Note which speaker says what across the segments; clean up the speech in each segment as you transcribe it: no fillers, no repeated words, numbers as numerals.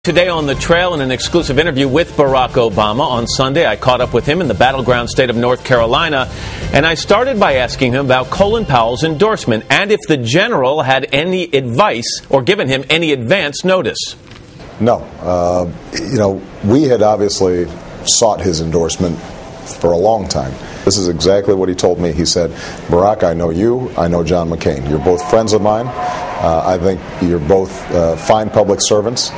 Speaker 1: Today on The Trail, in an exclusive interview with Barack Obama on Sunday, I caught up with him in the battleground state of North Carolina, and I started by asking him about Colin Powell's endorsement and if the general had any advice or given him any advance notice.
Speaker 2: No. We had obviously sought his endorsement for a long time. This is exactly what he told me. He said, Barack, I know you, I know John McCain. You're both friends of mine. I think you're both fine public servants.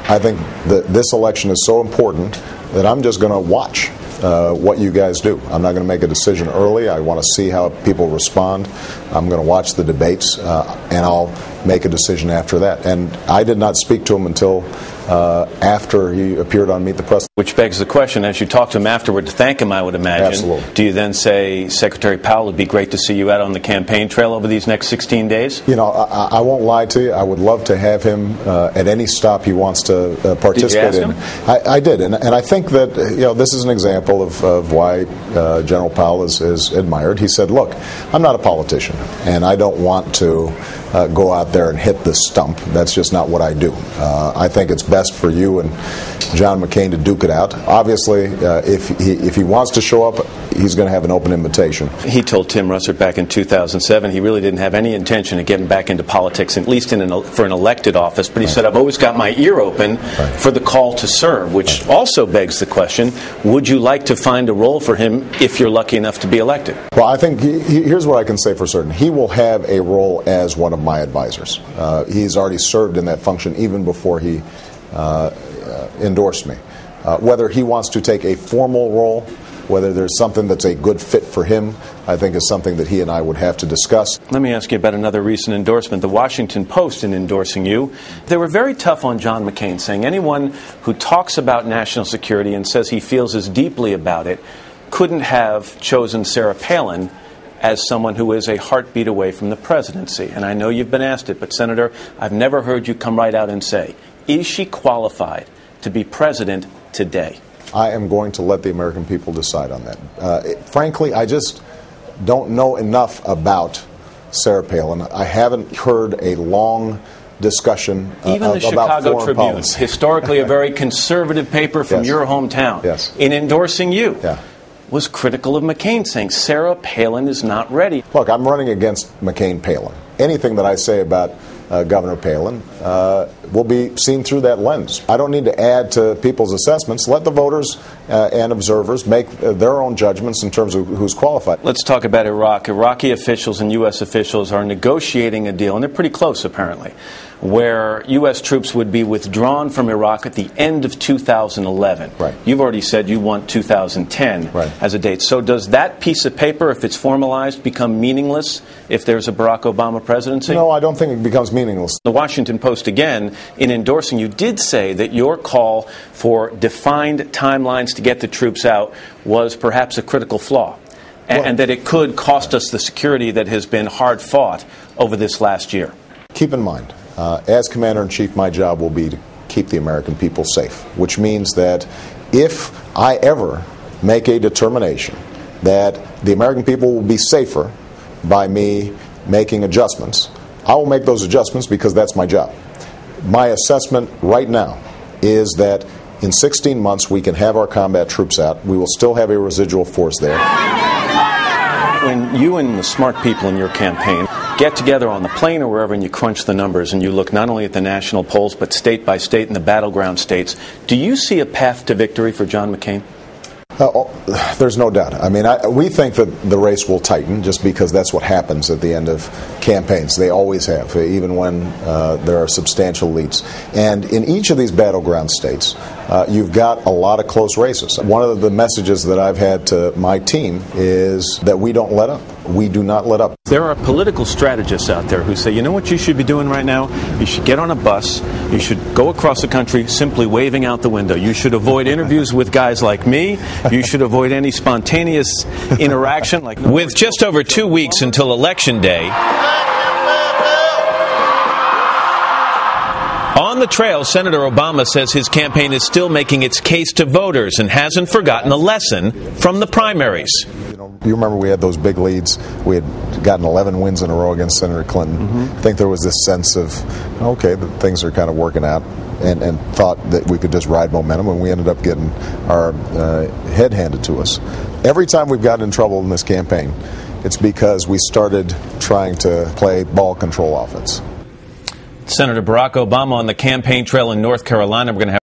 Speaker 2: I think that this election is so important that I'm just going to watch what you guys do. I'm not going to make a decision early. I want to see how people respond. I'm going to watch the debates, and I'll make a decision after that. And I did not speak to him until after he appeared on Meet the Press.
Speaker 1: Which begs the question, as you talk to him afterward to thank him, I would imagine.
Speaker 2: Absolutely.
Speaker 1: Do you then say, Secretary Powell, it would be great to see you out on the campaign trail over these next 16 days?
Speaker 2: You know, I won't lie to you. I would love to have him at any stop he wants to participate in. I did, and I think that this is an example of why General Powell is admired. He said, look, I'm not a politician, and I don't want to go out there and hit the stump. That's just not what I do. I think it's best for you and John McCain to duke it out. Obviously, if he wants to show up, he's going to have an open invitation.
Speaker 1: He told Tim Russert back in 2007 he really didn't have any intention of getting back into politics, at least for an elected office. But he said, I've always got my ear open for the call to serve, which also begs the question, would you like to find a role for him if you're lucky enough to be elected?
Speaker 2: Well, I think here's what I can say for certain. He will have a role as one of my advisors. He's already served in that function even before he endorsed me. Whether he wants to take a formal role, whether there's something that's a good fit for him, I think is something that he and I would have to discuss.
Speaker 1: Let me ask you about another recent endorsement. The Washington Post, in endorsing you, they were very tough on John McCain, saying anyone who talks about national security and says he feels as deeply about it couldn't have chosen Sarah Palin as someone who is a heartbeat away from the presidency. And I know you've been asked it, but Senator, I've never heard you come right out and say, is she qualified to be president today?
Speaker 2: I am going to let the American people decide on that. Frankly, I just don't know enough about Sarah Palin. I haven't heard a long discussion
Speaker 1: even the Chicago Tribune,
Speaker 2: policy.
Speaker 1: Historically a very conservative paper from your hometown, in endorsing you, was critical of McCain, saying Sarah Palin is not ready.
Speaker 2: Look, I'm running against McCain-Palin. Anything that I say about Governor Palin will be seen through that lens. I don't need to add to people's assessments. Let the voters and observers make their own judgments in terms of who's qualified.
Speaker 1: Let's talk about Iraq. Iraqi officials and U.S. officials are negotiating a deal, and they're pretty close apparently, where U.S. troops would be withdrawn from Iraq at the end of 2011.
Speaker 2: Right.
Speaker 1: You've already said you want 2010 as a date. So does that piece of paper, if it's formalized, become meaningless if there's a Barack Obama presidency?
Speaker 2: No, I don't think it becomes meaningless.
Speaker 1: The Washington Post, again, in endorsing you, did say that your call for defined timelines to get the troops out was perhaps a critical flaw, and that it could cost us the security that has been hard fought over this last year.
Speaker 2: Keep in mind, as Commander-in-Chief, my job will be to keep the American people safe, which means that if I ever make a determination that the American people will be safer by me making adjustments, I will make those adjustments because that's my job. My assessment right now is that in 16 months we can have our combat troops out. We will still have a residual force there.
Speaker 1: When you and the smart people in your campaign get together on the plane or wherever and you crunch the numbers and you look not only at the national polls but state by state in the battleground states, do you see a path to victory for John McCain?
Speaker 2: There's no doubt. I mean, we think that the race will tighten just because that's what happens at the end of campaigns. They always have, even when there are substantial leads. And in each of these battleground states, you've got a lot of close races. One of the messages that I've had to my team is that we don't let up. We do not let up.
Speaker 1: There are political strategists out there who say, you know what you should be doing right now? You should get on a bus. You should go across the country simply waving out the window. You should avoid interviews with guys like me. You should avoid any spontaneous interaction. With just over 2 weeks until Election Day, on the trail, Senator Obama says his campaign is still making its case to voters and hasn't forgotten the lesson from the primaries.
Speaker 2: You remember we had those big leads. We had gotten 11 wins in a row against Senator Clinton. I think there was this sense of, okay, things are kind of working out. and thought that we could just ride momentum, and we ended up getting our head handed to us. Every time we've gotten in trouble in this campaign, it's because we started trying to play ball control offense.
Speaker 1: Senator Barack Obama on the campaign trail in North Carolina. We're going to have